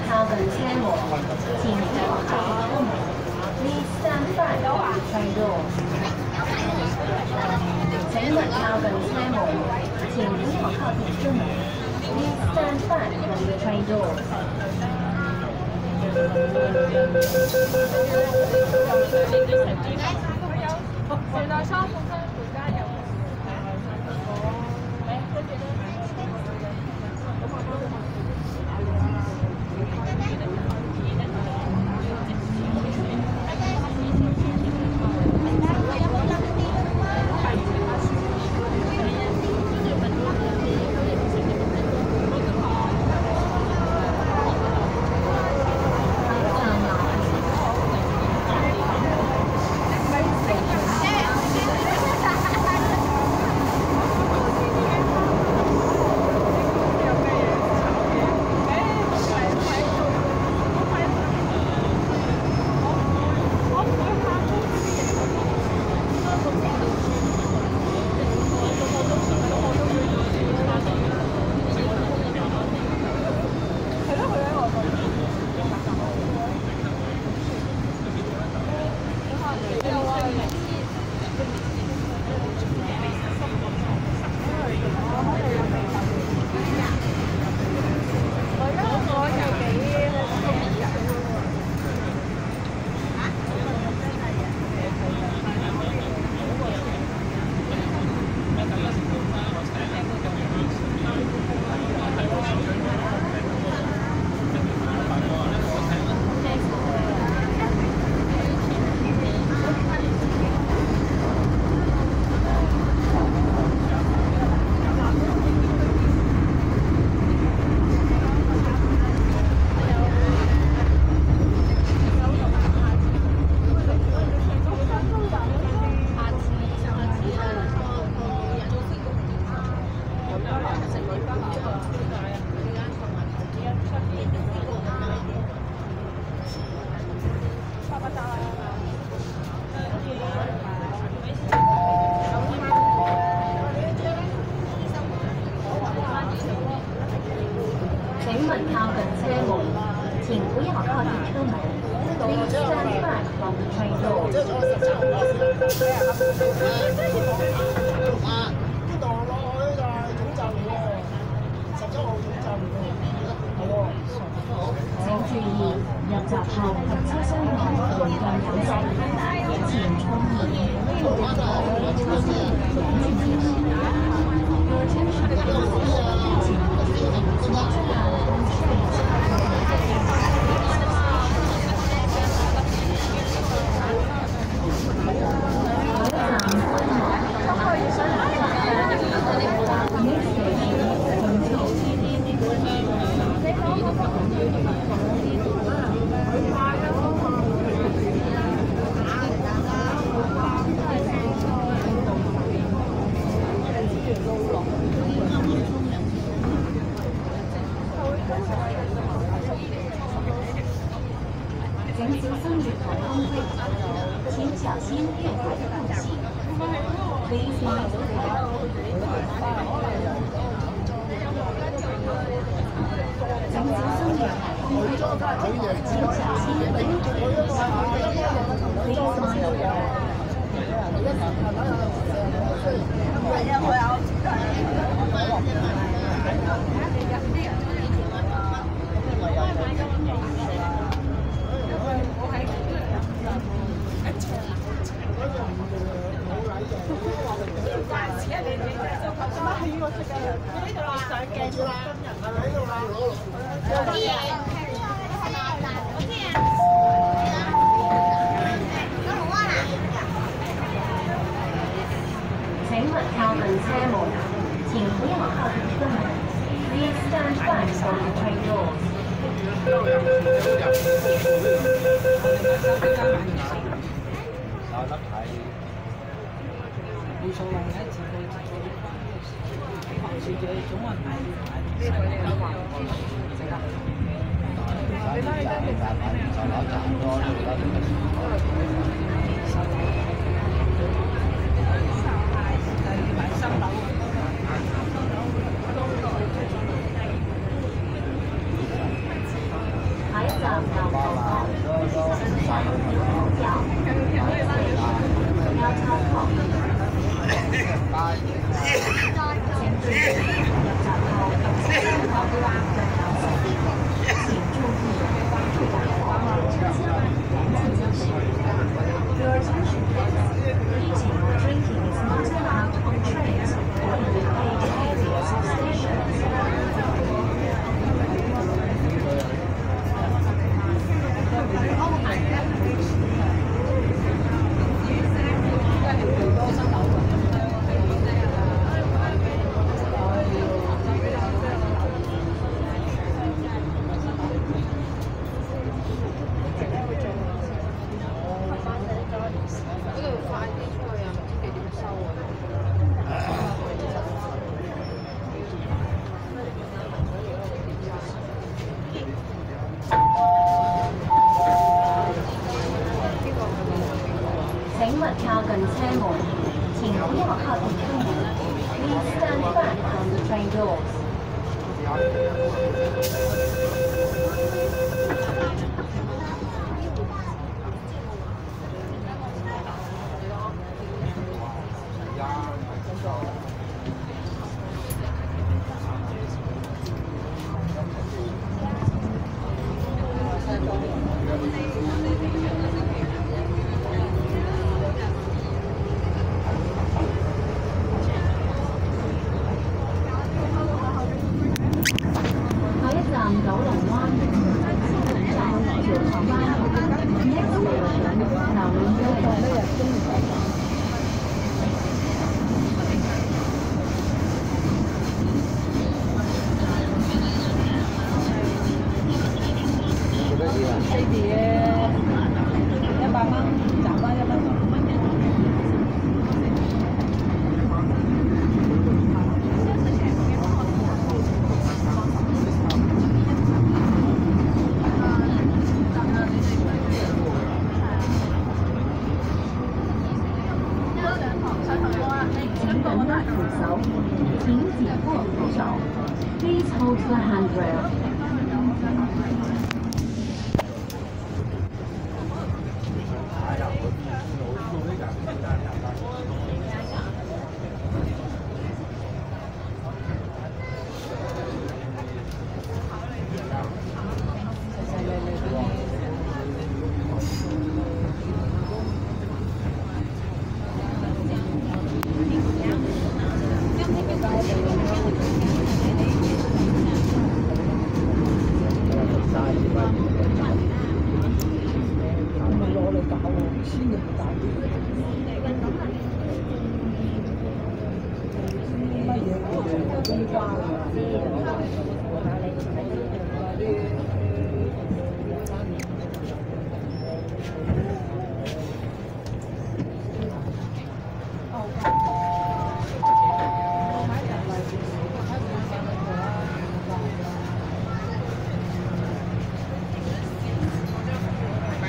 靠近車門，前往靠近出門。Please stand back from the train door。請勿靠近車門，前往靠近出門。Please stand back from the train door。原來沙鳳山回家有。跟住咧。請注意，入閘後及車廂內嚴禁飲食，前衝面，不要車廂引致之前。Your attention please.前not to have on trains. 请小心月台空隙，请小心月台的空隙。Please mind the gap. 請小心月台空隙，請小心月台空隙。Please mind the gap. 請勿靠近車門，請不要靠近車門。Please stand back from the train doors. 冇所謂嘅，自己學自己總係買食得。你睇你真係手攞賺多啲啦，買新樓。喺站頭後方，身上有有交叉旁。請注意入閘後及車廂內的人請注意關注站後車廂嚴禁飲食。Your attention please. Eating or drinking is not allowed on trains or in the paved areas of stations. 請勿靠近車門，請不要靠近車門。Please stand back from the train doors. 九龍灣，站橋塘灣 ，next station 榴蓮居道。4字嘅100蚊，站翻1蚊。请紧握扶手 ，Please hold the handrail. 哎呀，我新的不大对。乜嘢我冬瓜你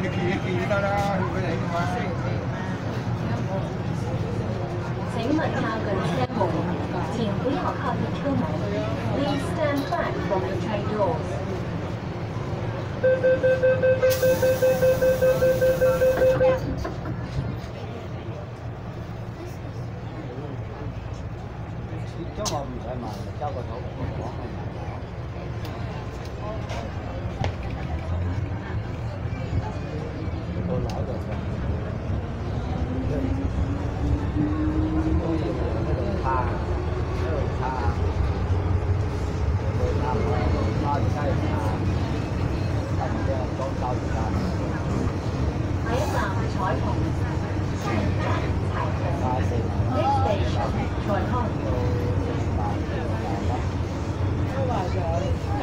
企得啦，佢哋應該。请勿靠近车门，请不要靠近车门。Please stand back from the train doors. 中學唔使問，交個土講係咪？到樓度嘅，都要喺度撐，喺度撐，喺度撐我，拉住車撐，差唔多裝修時間。下一站彩虹，下一站彩虹。Next station 彩虹。都話咗計，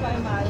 快賣咯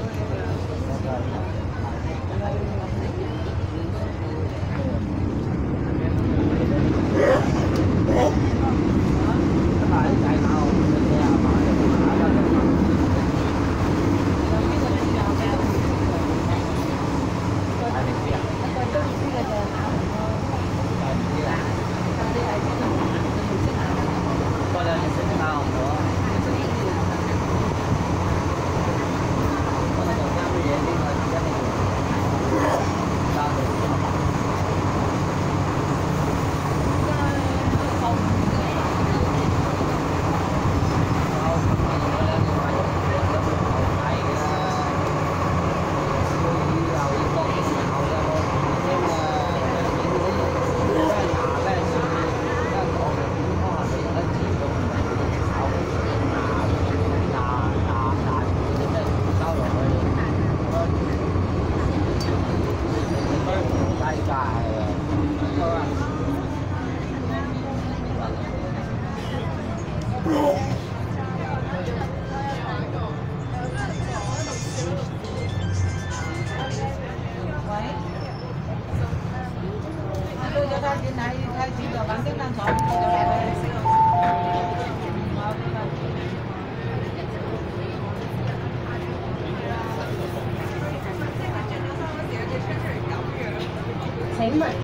请问。